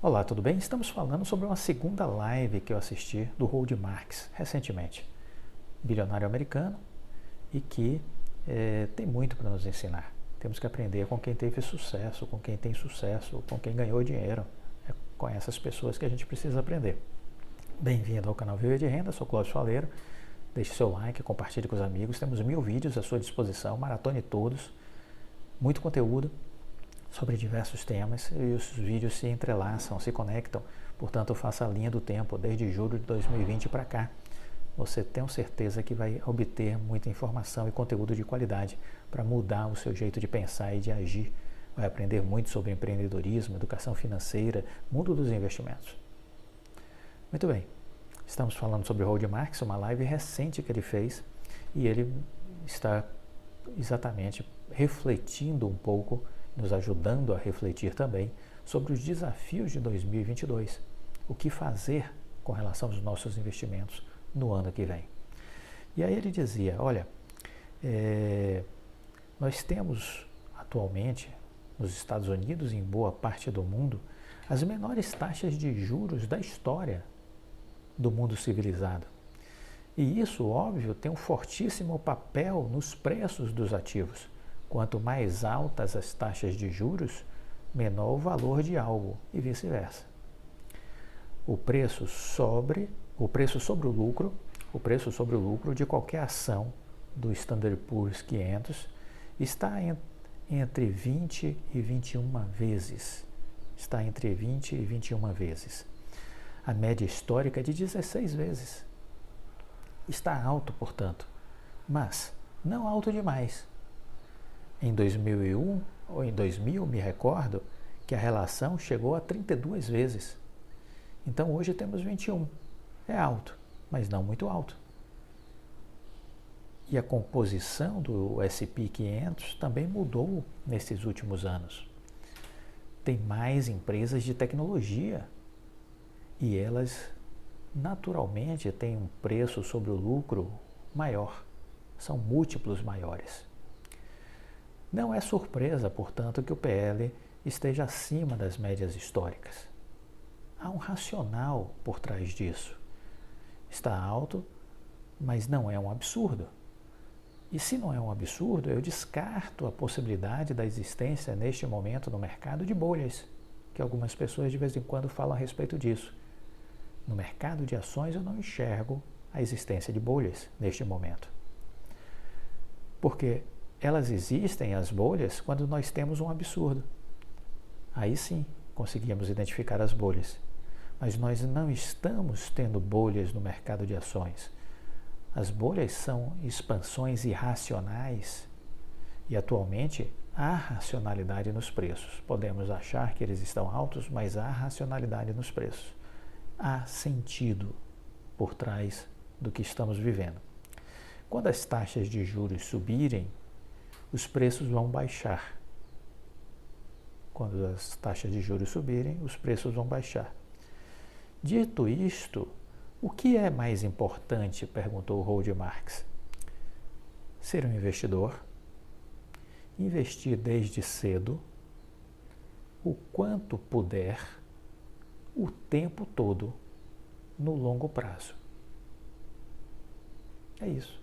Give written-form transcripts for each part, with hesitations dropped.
Olá, tudo bem? Estamos falando sobre uma segunda live que eu assisti do Howard Marks recentemente, bilionário americano e que tem muito para nos ensinar. Temos que aprender com quem teve sucesso, com quem tem sucesso, com quem ganhou dinheiro. É com essas pessoas que a gente precisa aprender. Bem-vindo ao canal Viver de Renda, sou Cláudio Faleiro. Deixe seu like, compartilhe com os amigos. Temos 1000 vídeos à sua disposição, maratone todos, muito conteúdo sobre diversos temas e os vídeos se entrelaçam, se conectam, portanto faça a linha do tempo desde julho de 2020 para cá. Você tem certeza que vai obter muita informação e conteúdo de qualidade para mudar o seu jeito de pensar e de agir. Vai aprender muito sobre empreendedorismo, educação financeira, mundo dos investimentos. Muito bem, estamos falando sobre o Howard Marks, uma live recente que ele fez e ele está exatamente refletindo um pouco, nos ajudando a refletir também sobre os desafios de 2022. O que fazer com relação aos nossos investimentos no ano que vem. E aí ele dizia, olha, nós temos atualmente nos Estados Unidos e em boa parte do mundo as menores taxas de juros da história do mundo civilizado. E isso, óbvio, tem um fortíssimo papel nos preços dos ativos. Quanto mais altas as taxas de juros, menor o valor de algo e vice-versa. O preço sobre o lucro de qualquer ação do Standard Poor's 500 está entre 20 e 21 vezes. Está entre 20 e 21 vezes. A média histórica é de 16 vezes. Está alto, portanto, mas não alto demais. Em 2001 ou em 2000, me recordo, que a relação chegou a 32 vezes. Então hoje temos 21. É alto, mas não muito alto. E a composição do S&P 500 também mudou nesses últimos anos. Tem mais empresas de tecnologia e elas naturalmente têm um preço sobre o lucro maior. São múltiplos maiores. Não é surpresa, portanto, que o PL esteja acima das médias históricas. Há um racional por trás disso. Está alto, mas não é um absurdo. E se não é um absurdo, eu descarto a possibilidade da existência neste momento no mercado de bolhas, que algumas pessoas de vez em quando falam a respeito disso. No mercado de ações eu não enxergo a existência de bolhas neste momento. Porque elas existem, as bolhas, quando nós temos um absurdo. Aí sim, conseguimos identificar as bolhas. Mas nós não estamos tendo bolhas no mercado de ações. As bolhas são expansões irracionais e atualmente há racionalidade nos preços. Podemos achar que eles estão altos, mas há racionalidade nos preços. Há sentido por trás do que estamos vivendo. Quando as taxas de juros subirem, os preços vão baixar. Quando as taxas de juros subirem, os preços vão baixar. Dito isto, o que é mais importante? Perguntou Howard Marks. Ser um investidor, investir desde cedo, o quanto puder, o tempo todo, no longo prazo. É isso.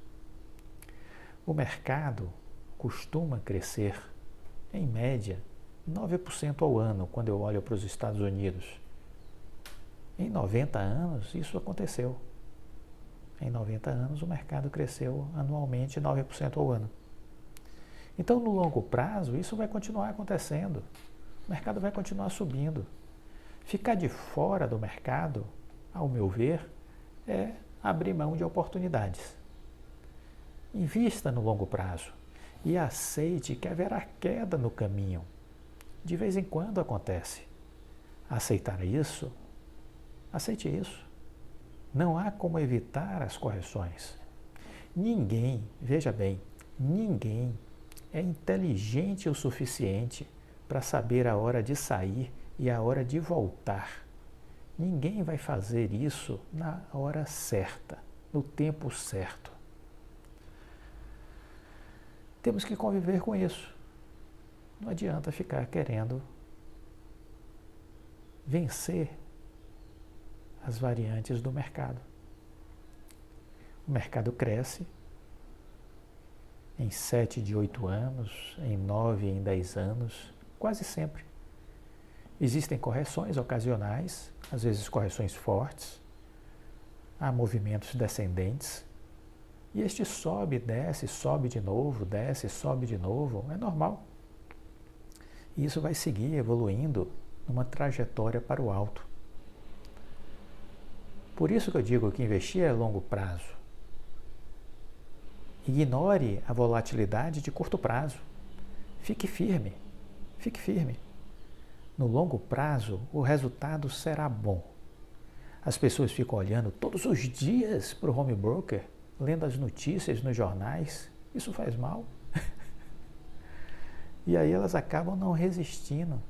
O mercado costuma crescer, em média, 9% ao ano, quando eu olho para os Estados Unidos. Em 90 anos, isso aconteceu. Em 90 anos, o mercado cresceu anualmente 9% ao ano. Então, no longo prazo, isso vai continuar acontecendo. O mercado vai continuar subindo. Ficar de fora do mercado, ao meu ver, é abrir mão de oportunidades. Invista no longo prazo e aceite que haverá queda no caminho. De vez em quando acontece. Aceitar isso? Aceite isso. Não há como evitar as correções. Ninguém, veja bem, ninguém é inteligente o suficiente para saber a hora de sair e a hora de voltar. Ninguém vai fazer isso na hora certa, no tempo certo. Temos que conviver com isso. Não adianta ficar querendo vencer as variantes do mercado. O mercado cresce em 7 de 8 anos, em 9 em 10 anos, quase sempre. Existem correções ocasionais, às vezes correções fortes, há movimentos descendentes, e este sobe, desce, sobe de novo, desce, sobe de novo, é normal. E isso vai seguir evoluindo numa trajetória para o alto. Por isso que eu digo que investir é longo prazo. Ignore a volatilidade de curto prazo. Fique firme, fique firme. No longo prazo, o resultado será bom. As pessoas ficam olhando todos os dias para o home broker, lendo as notícias nos jornais. Isso faz mal. E aí elas acabam não resistindo,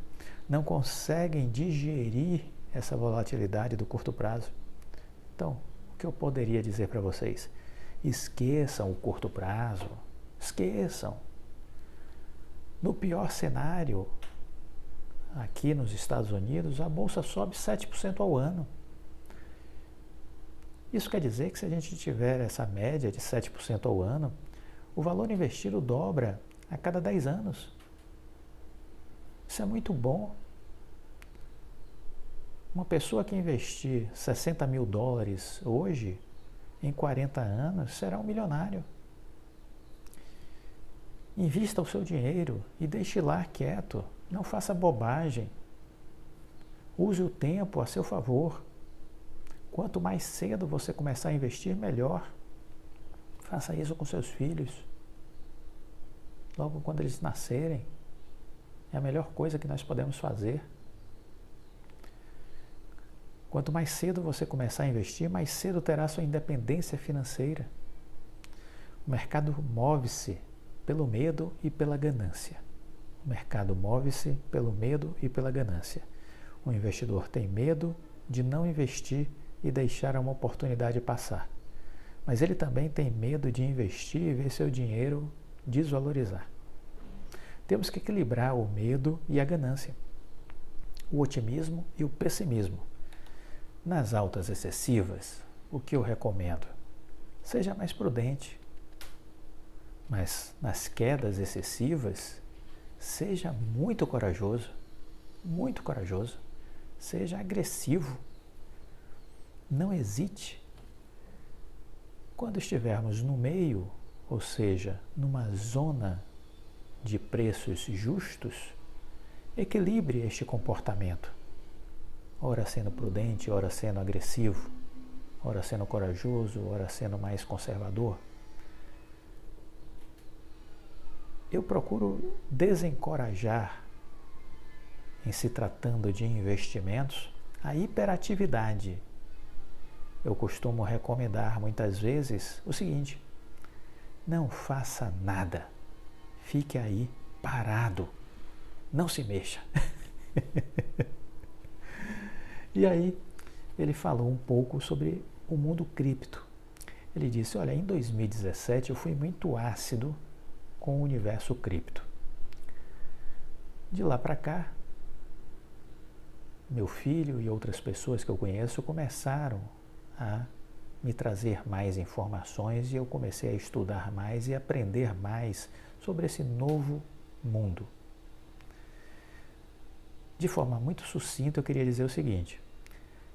não conseguem digerir essa volatilidade do curto prazo. Então, o que eu poderia dizer para vocês? Esqueçam o curto prazo, esqueçam. No pior cenário, aqui nos Estados Unidos, a bolsa sobe 7% ao ano. Isso quer dizer que se a gente tiver essa média de 7% ao ano, o valor investido dobra a cada 10 anos. Isso é muito bom. Uma pessoa que investir 60 mil dólares hoje, em 40 anos, será um milionário. Invista o seu dinheiro e deixe lá quieto. Não faça bobagem. Use o tempo a seu favor. Quanto mais cedo você começar a investir, melhor. Faça isso com seus filhos. Logo quando eles nascerem. É a melhor coisa que nós podemos fazer. Quanto mais cedo você começar a investir, mais cedo terá sua independência financeira. O mercado move-se pelo medo e pela ganância. O mercado move-se pelo medo e pela ganância. O investidor tem medo de não investir e deixar uma oportunidade passar. Mas ele também tem medo de investir e ver seu dinheiro desvalorizar. Temos que equilibrar o medo e a ganância, o otimismo e o pessimismo. Nas altas excessivas, o que eu recomendo? Seja mais prudente. Mas nas quedas excessivas, seja muito corajoso, seja agressivo. Não hesite. Quando estivermos no meio, ou seja, numa zona de preços justos, equilibre este comportamento. Ora sendo prudente, ora sendo agressivo, ora sendo corajoso, ora sendo mais conservador. Eu procuro desencorajar, em se tratando de investimentos, a hiperatividade. Eu costumo recomendar muitas vezes o seguinte: não faça nada. Fique aí parado. Não se mexa. E aí, ele falou um pouco sobre o mundo cripto. Ele disse, olha, em 2017 eu fui muito ácido com o universo cripto. De lá para cá, meu filho e outras pessoas que eu conheço começaram a me trazer mais informações e eu comecei a estudar mais e aprender mais sobre esse novo mundo. De forma muito sucinta, eu queria dizer o seguinte,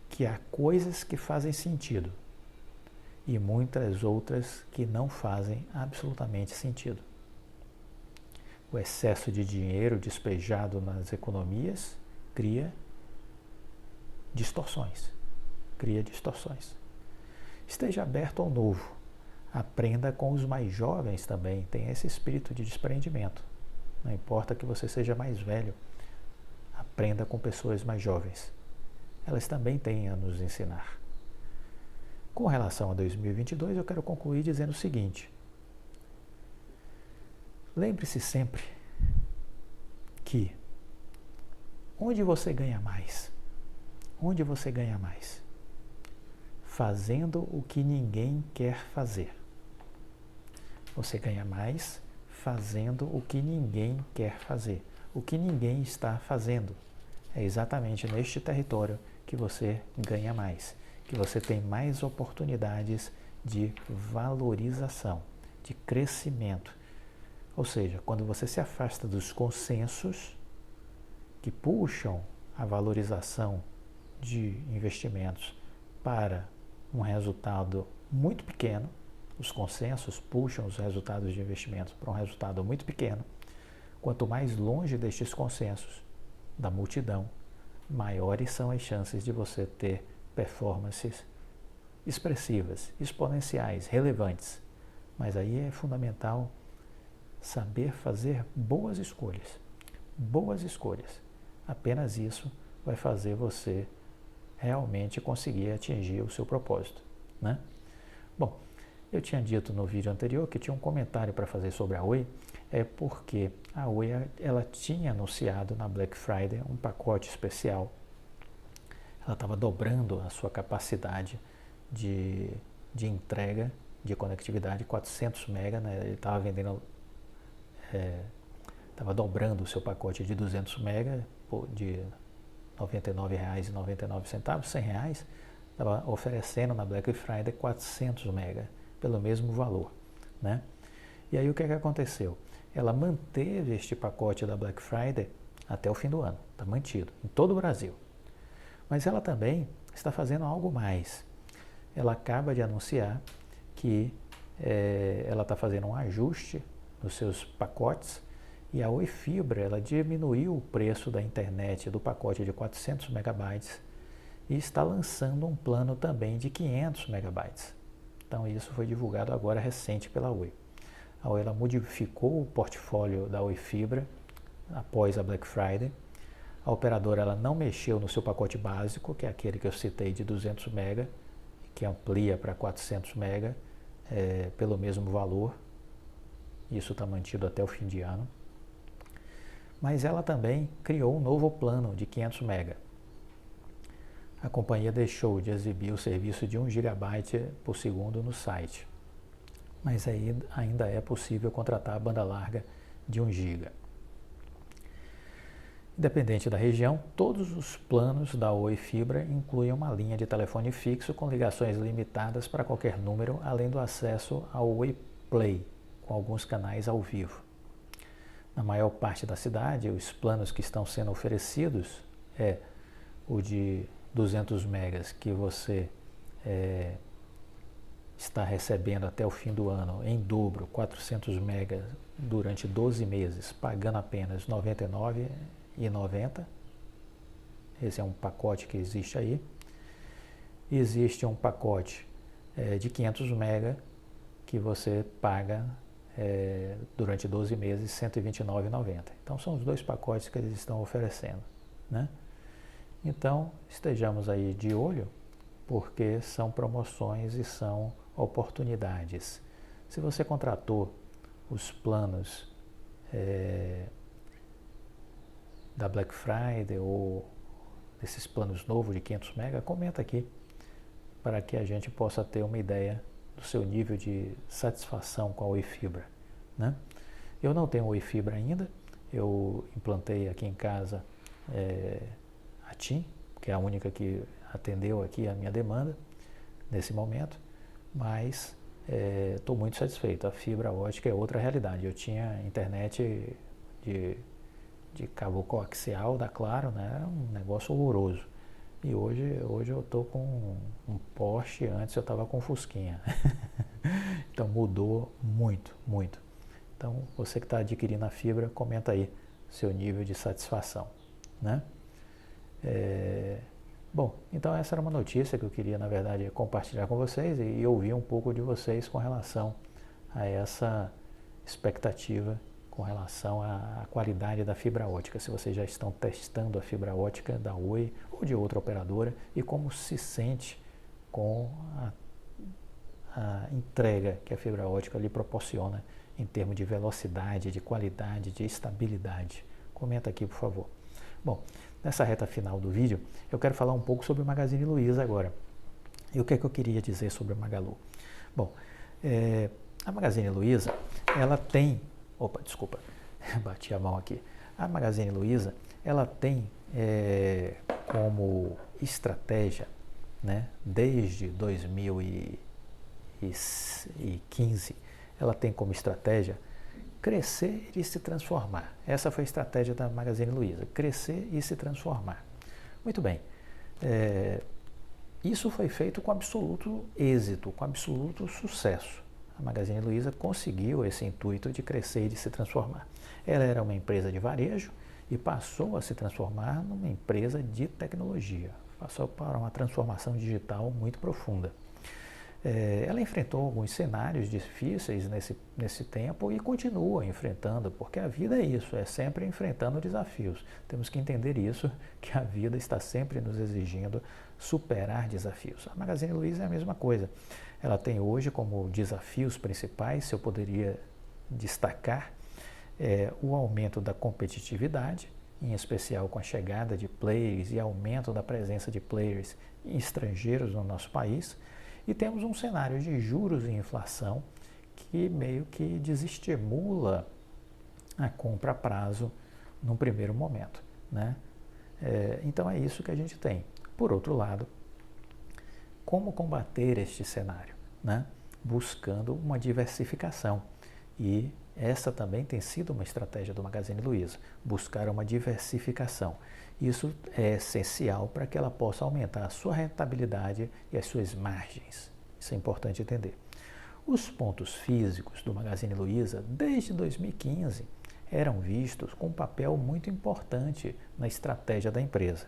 que há coisas que fazem sentido e muitas outras que não fazem absolutamente sentido. O excesso de dinheiro despejado nas economias cria distorções. Esteja aberto ao novo. Aprenda com os mais jovens também. Tenha esse espírito de desprendimento. Não importa que você seja mais velho. Aprenda com pessoas mais jovens. Elas também têm a nos ensinar. Com relação a 2022, eu quero concluir dizendo o seguinte. Lembre-se sempre que onde você ganha mais? Onde você ganha mais? Fazendo o que ninguém quer fazer. Você ganha mais fazendo o que ninguém quer fazer. O que ninguém está fazendo. é exatamente neste território que você ganha mais, que você tem mais oportunidades de valorização, de crescimento. Ou seja, quando você se afasta dos consensos que puxam a valorização de investimentos para um resultado muito pequeno, os consensos puxam os resultados de investimentos para um resultado muito pequeno. Quanto mais longe destes consensos, da multidão, maiores são as chances de você ter performances expressivas, exponenciais, relevantes. Mas aí é fundamental saber fazer boas escolhas. Boas escolhas. Apenas isso vai fazer você realmente conseguir atingir o seu propósito, né? Bom, eu tinha dito no vídeo anterior que tinha um comentário para fazer sobre a Oi, porque a Oi ela tinha anunciado na Black Friday um pacote especial. Ela estava dobrando a sua capacidade de entrega de conectividade, 400 MB, né? Ele estava vendendo, estava dobrando o seu pacote de 200 MB de R$ 99,99, R$ 100, estava oferecendo na Black Friday 400 MB pelo mesmo valor, né? E aí o que aconteceu? Ela manteve este pacote da Black Friday até o fim do ano, está mantido em todo o Brasil. Mas ela também está fazendo algo mais. Ela acaba de anunciar que ela está fazendo um ajuste nos seus pacotes e a Oi Fibra ela diminuiu o preço da internet do pacote de 400 megabytes e está lançando um plano também de 500 megabytes. Então isso foi divulgado agora recente pela Oi. A Oi ela modificou o portfólio da Oi Fibra após a Black Friday. A operadora ela não mexeu no seu pacote básico, que é aquele que eu citei de 200 MB, que amplia para 400 MB pelo mesmo valor. Isso está mantido até o fim de ano. Mas ela também criou um novo plano de 500 MB. A companhia deixou de exibir o serviço de 1 GB por segundo no site, mas aí ainda é possível contratar a banda larga de 1 GB. Independente da região, todos os planos da Oi Fibra incluem uma linha de telefone fixo com ligações limitadas para qualquer número, além do acesso ao Oi Play, com alguns canais ao vivo. Na maior parte da cidade, os planos que estão sendo oferecidos é o de 200 megas que você está recebendo até o fim do ano em dobro, 400 megas durante 12 meses, pagando apenas R$ 99,90. Esse é um pacote que existe aí. Existe um pacote de 500 mega que você paga durante 12 meses R$ 129,90. Então são os dois pacotes que eles estão oferecendo, né? Então estejamos aí de olho, porque são promoções e são oportunidades. Se você contratou os planos da Black Friday ou desses planos novos de 500 MB, comenta aqui para que a gente possa ter uma ideia do seu nível de satisfação com a Oi Fibra, né? Eu não tenho Oi Fibra ainda, eu implantei aqui em casa a TIM, que é a única que atendeu aqui a minha demanda nesse momento, mas estou muito satisfeito. A fibra ótica é outra realidade. Eu tinha internet de cabo coaxial da Claro, né? Era um negócio horroroso. E hoje eu estou com um Porsche, antes eu estava com um Fusquinha. Então mudou muito, muito. Então você que está adquirindo a fibra, comenta aí seu nível de satisfação, né? Bom, então essa era uma notícia que eu queria, na verdade, compartilhar com vocês e ouvir um pouco de vocês com relação a essa expectativa com relação à qualidade da fibra ótica, se vocês já estão testando a fibra ótica da Oi ou de outra operadora e como se sente com a entrega que a fibra ótica lhe proporciona em termos de velocidade, de qualidade, de estabilidade. Comenta aqui, por favor. Bom, nessa reta final do vídeo, eu quero falar um pouco sobre o Magazine Luiza agora. E o que é que eu queria dizer sobre o Magalu? Bom, a Magazine Luiza, ela tem... Opa, desculpa, bati a mão aqui. A Magazine Luiza, ela tem como estratégia, né, desde 2015, ela tem como estratégia crescer e se transformar. Essa foi a estratégia da Magazine Luiza, crescer e se transformar. Muito bem, isso foi feito com absoluto êxito, com absoluto sucesso. A Magazine Luiza conseguiu esse intuito de crescer e de se transformar. Ela era uma empresa de varejo e passou a se transformar numa empresa de tecnologia. Passou para uma transformação digital muito profunda. Ela enfrentou alguns cenários difíceis nesse tempo e continua enfrentando, porque a vida é isso, é sempre enfrentando desafios. Temos que entender isso, que a vida está sempre nos exigindo superar desafios. A Magazine Luiza é a mesma coisa. Ela tem hoje como desafios principais, se eu poderia destacar, o aumento da competitividade, em especial com a chegada de players e aumento da presença de players estrangeiros no nosso país. E temos um cenário de juros e inflação que meio que desestimula a compra a prazo num primeiro momento, né? Então é isso que a gente tem. Por outro lado, como combater este cenário, né? Buscando uma diversificação. E essa também tem sido uma estratégia do Magazine Luiza, buscar uma diversificação. Isso é essencial para que ela possa aumentar a sua rentabilidade e as suas margens. Isso é importante entender. Os pontos físicos do Magazine Luiza, desde 2015, eram vistos com um papel muito importante na estratégia da empresa.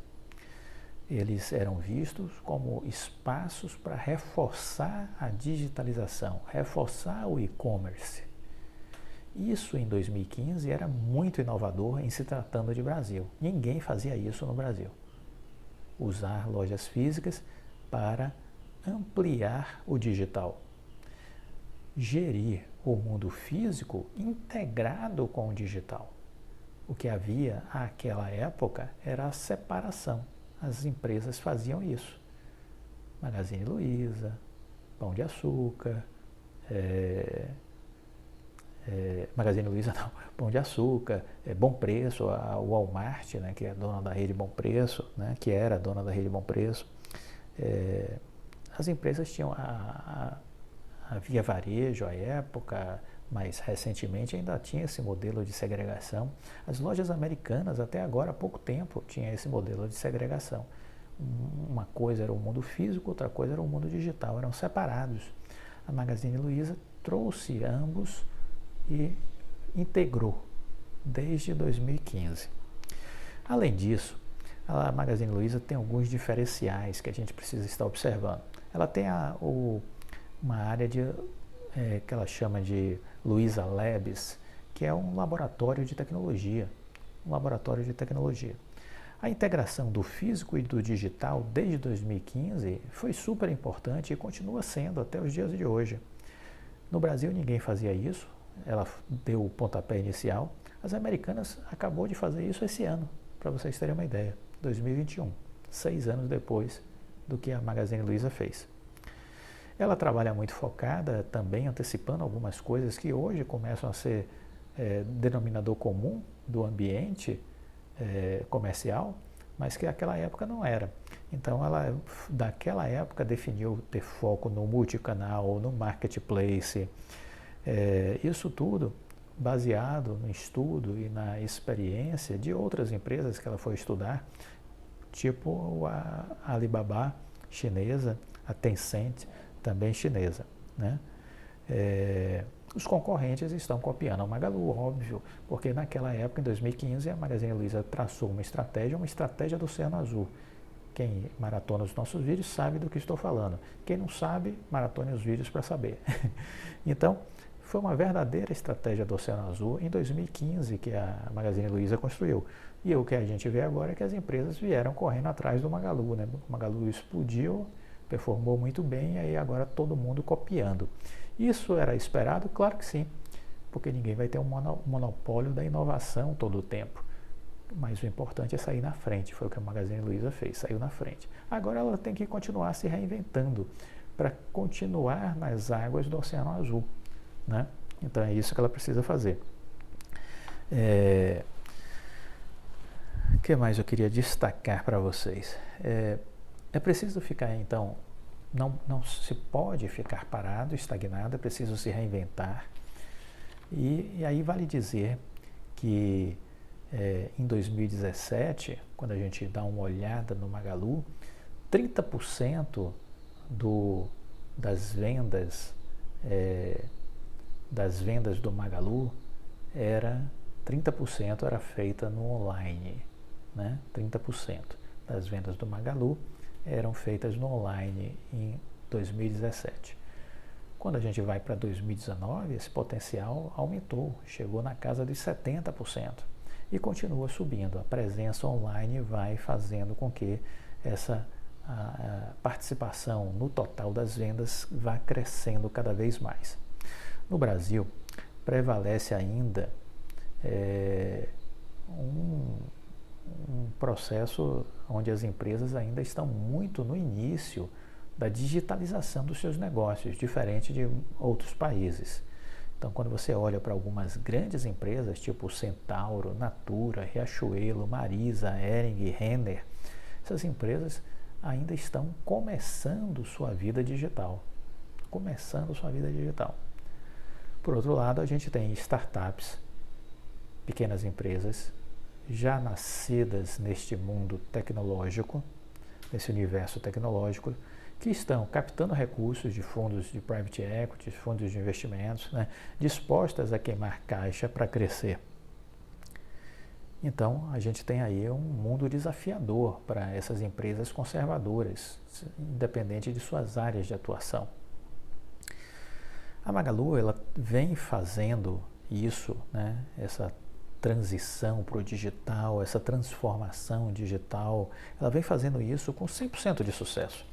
Eles eram vistos como espaços para reforçar a digitalização, reforçar o e-commerce. Isso em 2015 era muito inovador em se tratando de Brasil. Ninguém fazia isso no Brasil. Usar lojas físicas para ampliar o digital. Gerir o mundo físico integrado com o digital. O que havia naquela época era a separação. As empresas faziam isso. Magazine Luiza, Pão de Açúcar, Magazine Luiza não, Pão de Açúcar, Bom Preço, a Walmart, né, que é dona da rede Bom Preço, né, que era dona da rede Bom Preço. As empresas tinham a Via Varejo à época, mas recentemente ainda tinha esse modelo de segregação. As lojas americanas até agora há pouco tempo tinha esse modelo de segregação. Uma coisa era o mundo físico, outra coisa era o mundo digital, eram separados. A Magazine Luiza trouxe ambos e integrou desde 2015. Além disso, a Magazine Luiza tem alguns diferenciais que a gente precisa estar observando. Ela tem uma área que ela chama de Luiza Labs, que é um laboratório de tecnologia. A integração do físico e do digital desde 2015 foi super importante e continua sendo até os dias de hoje. No Brasil ninguém fazia isso, ela deu o pontapé inicial. As americanas acabou de fazer isso esse ano, para vocês terem uma ideia, 2021, 6 anos depois do que a Magazine Luiza fez. Ela trabalha muito focada, também antecipando algumas coisas que hoje começam a ser denominador comum do ambiente comercial, mas que naquela época não era. Então, ela, daquela época, definiu ter foco no multicanal, no marketplace. Isso tudo baseado no estudo e na experiência de outras empresas que ela foi estudar, tipo a Alibaba chinesa, a Tencent, também chinesa, né? Os concorrentes estão copiando a Magalu, óbvio, porque naquela época, em 2015, a Magazine Luiza traçou uma estratégia do Oceano Azul. Quem maratona os nossos vídeos sabe do que estou falando. Quem não sabe, maratone os vídeos para saber. Então, foi uma verdadeira estratégia do Oceano Azul em 2015 que a Magazine Luiza construiu. E o que a gente vê agora é que as empresas vieram correndo atrás do Magalu, né? O Magalu explodiu, performou muito bem e aí agora todo mundo copiando. Isso era esperado? Claro que sim, porque ninguém vai ter um monopólio da inovação todo o tempo. Mas o importante é sair na frente, foi o que a Magazine Luiza fez, saiu na frente. Agora ela tem que continuar se reinventando para continuar nas águas do Oceano Azul, né? Então é isso que ela precisa fazer. que mais eu queria destacar para vocês? É preciso ficar, então, não se pode ficar parado, estagnado, é preciso se reinventar. E aí vale dizer que em 2017, quando a gente dá uma olhada no Magalu, 30% das vendas do Magalu 30% era feita no online, né? 30% das vendas do Magalu eram feitas no online em 2017. Quando a gente vai para 2019, esse potencial aumentou, chegou na casa de 70% e continua subindo. A presença online vai fazendo com que a participação no total das vendas vá crescendo cada vez mais. No Brasil, prevalece ainda um processo onde as empresas ainda estão muito no início da digitalização dos seus negócios, diferente de outros países. Então, quando você olha para algumas grandes empresas, tipo Centauro, Natura, Riachuelo, Marisa, Hering, Renner, essas empresas ainda estão começando sua vida digital. Por outro lado, a gente tem startups, pequenas empresas, já nascidas neste mundo tecnológico, nesse universo tecnológico, que estão captando recursos de fundos de private equity, fundos de investimentos, né, dispostas a queimar caixa para crescer. Então, a gente tem aí um mundo desafiador para essas empresas conservadoras, independente de suas áreas de atuação. A Magalu, ela vem fazendo isso, né, essa transição para o digital, essa transformação digital, ela vem fazendo isso com 100% de sucesso,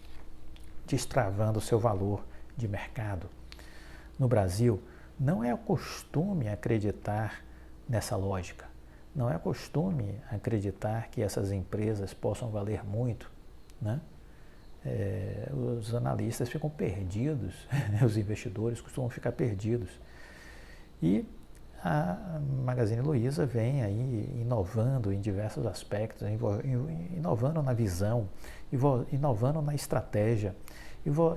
destravando seu valor de mercado. No Brasil, não é costume acreditar nessa lógica, não é costume acreditar que essas empresas possam valer muito, né? Os analistas ficam perdidos, os investidores costumam ficar perdidos. E a Magazine Luiza vem aí inovando em diversos aspectos, inovando na visão, inovando na estratégia,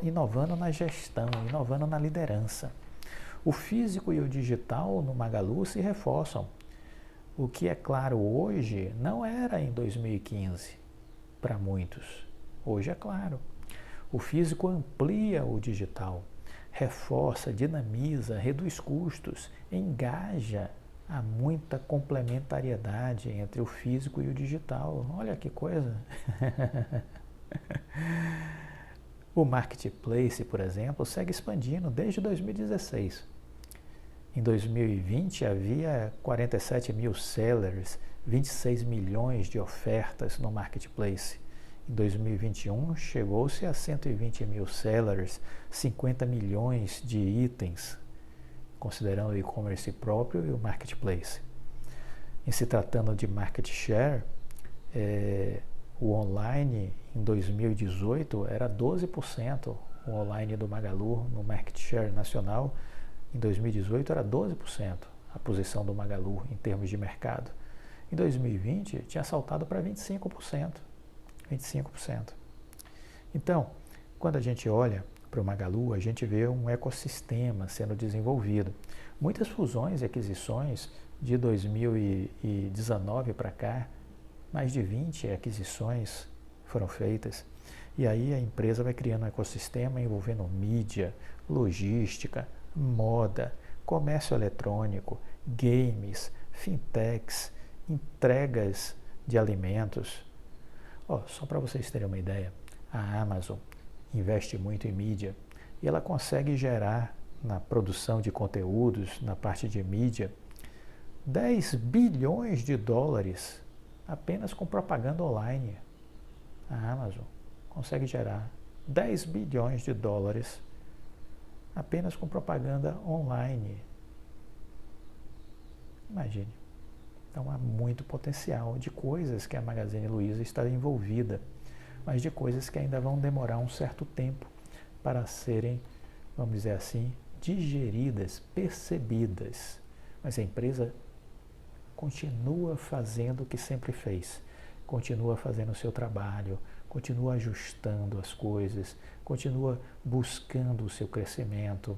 inovando na gestão, inovando na liderança. O físico e o digital no Magalu se reforçam. O que é claro hoje não era em 2015 para muitos. Hoje é claro. O físico amplia o digital, reforça, dinamiza, reduz custos, engaja. Há muita complementariedade entre o físico e o digital. Olha que coisa! O Marketplace, por exemplo, segue expandindo desde 2016. Em 2020 havia 47 mil sellers, 26 milhões de ofertas no Marketplace. Em 2021 chegou-se a 120 mil sellers, 50 milhões de itens, considerando o e-commerce próprio e o Marketplace. Em se tratando de market share, o online em 2018 era 12%, o online do Magalu no market share nacional em 2018 era 12% a posição do Magalu em termos de mercado. Em 2020 tinha saltado para 25%. Então, quando a gente olha para o Magalu, a gente vê um ecossistema sendo desenvolvido. Muitas fusões e aquisições de 2019 para cá, mais de 20 aquisições foram feitas. E aí a empresa vai criando um ecossistema envolvendo mídia, logística, moda, comércio eletrônico, games, fintechs, entregas de alimentos. Só para vocês terem uma ideia, a Amazon investe muito em mídia e ela consegue gerar na produção de conteúdos, na parte de mídia, 10 bilhões de dólares apenas com propaganda online. A Amazon consegue gerar 10 bilhões de dólares apenas com propaganda online. Imagine. Então há muito potencial de coisas que a Magazine Luiza está envolvida, mas de coisas que ainda vão demorar um certo tempo para serem, vamos dizer assim, digeridas, percebidas. Mas a empresa continua fazendo o que sempre fez, continua fazendo o seu trabalho, continua ajustando as coisas, continua buscando o seu crescimento.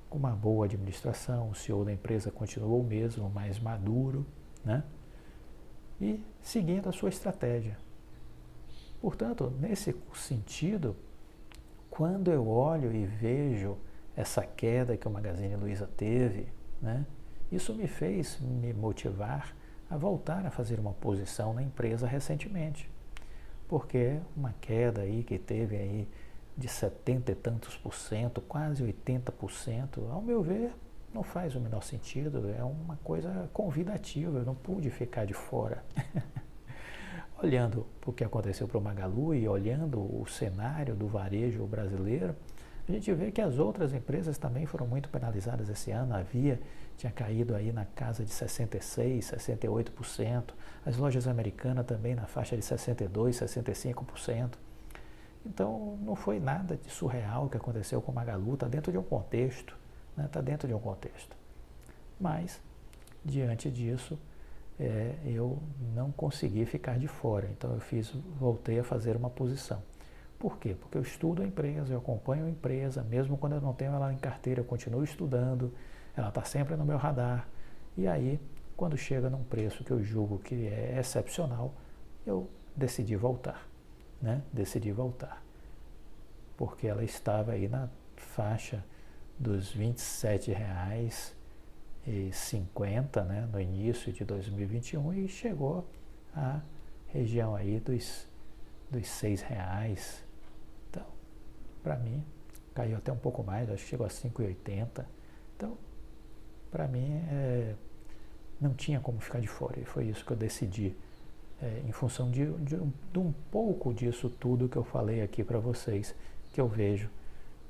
Com uma boa administração, o CEO da empresa continuou o mesmo, mais maduro, né? E seguindo a sua estratégia. Portanto, nesse sentido, quando eu olho e vejo essa queda que o Magazine Luiza teve, né, isso me fez me motivar a voltar a fazer uma posição na empresa recentemente. Porque uma queda aí que teve aí de 70 e tantos por cento, quase 80%, ao meu ver, não faz o menor sentido, é uma coisa convidativa, eu não pude ficar de fora. Olhando para o que aconteceu para o Magalu e olhando o cenário do varejo brasileiro, a gente vê que as outras empresas também foram muito penalizadas esse ano. A Via tinha caído aí na casa de 66%, 68%. As lojas americanas também na faixa de 62%, 65%. Então, não foi nada de surreal que aconteceu com o Magalu, está dentro de um contexto, né? Está dentro de um contexto. Mas, diante disso, eu não consegui ficar de fora. Então, voltei a fazer uma posição. Por quê? Porque eu estudo a empresa, eu acompanho a empresa, mesmo quando eu não tenho ela em carteira, eu continuo estudando, ela está sempre no meu radar. E aí, quando chega num preço que eu julgo que é excepcional, eu decidi voltar, né? Decidi voltar. Porque ela estava aí na faixa dos R$ 27,50, né, no início de 2021 e chegou à região aí dos R$ 6. Então, para mim, caiu até um pouco mais, acho que chegou a 5,80. Então, para mim, não tinha como ficar de fora. E foi isso que eu decidi, em função de um pouco disso tudo que eu falei aqui para vocês, que eu vejo,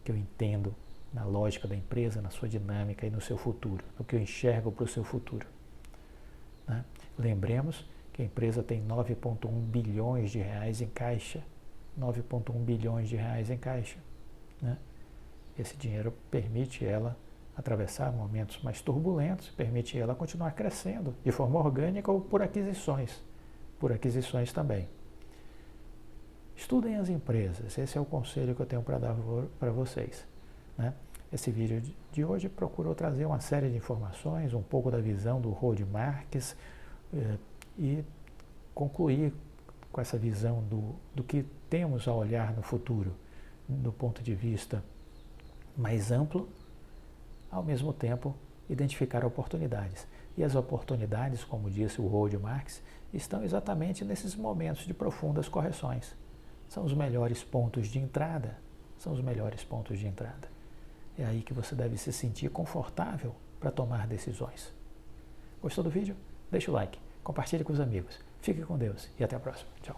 que eu entendo na lógica da empresa, na sua dinâmica e no seu futuro, no que eu enxergo para o seu futuro. Né? Lembremos que a empresa tem 9,1 bilhões de reais em caixa. 9,1 bilhões de reais em caixa. Né? Esse dinheiro permite ela atravessar momentos mais turbulentos, permite ela continuar crescendo de forma orgânica ou por aquisições também. Estudem as empresas, esse é o conselho que eu tenho para dar para vocês. Né? Esse vídeo de hoje procurou trazer uma série de informações, um pouco da visão do Road Marques e concluir com essa visão do que temos a olhar no futuro, do ponto de vista mais amplo, ao mesmo tempo identificar oportunidades. E as oportunidades, como disse o Road Marques, estão exatamente nesses momentos de profundas correções. São os melhores pontos de entrada. É aí que você deve se sentir confortável para tomar decisões. Gostou do vídeo? Deixa o like, compartilhe com os amigos. Fique com Deus e até a próxima. Tchau.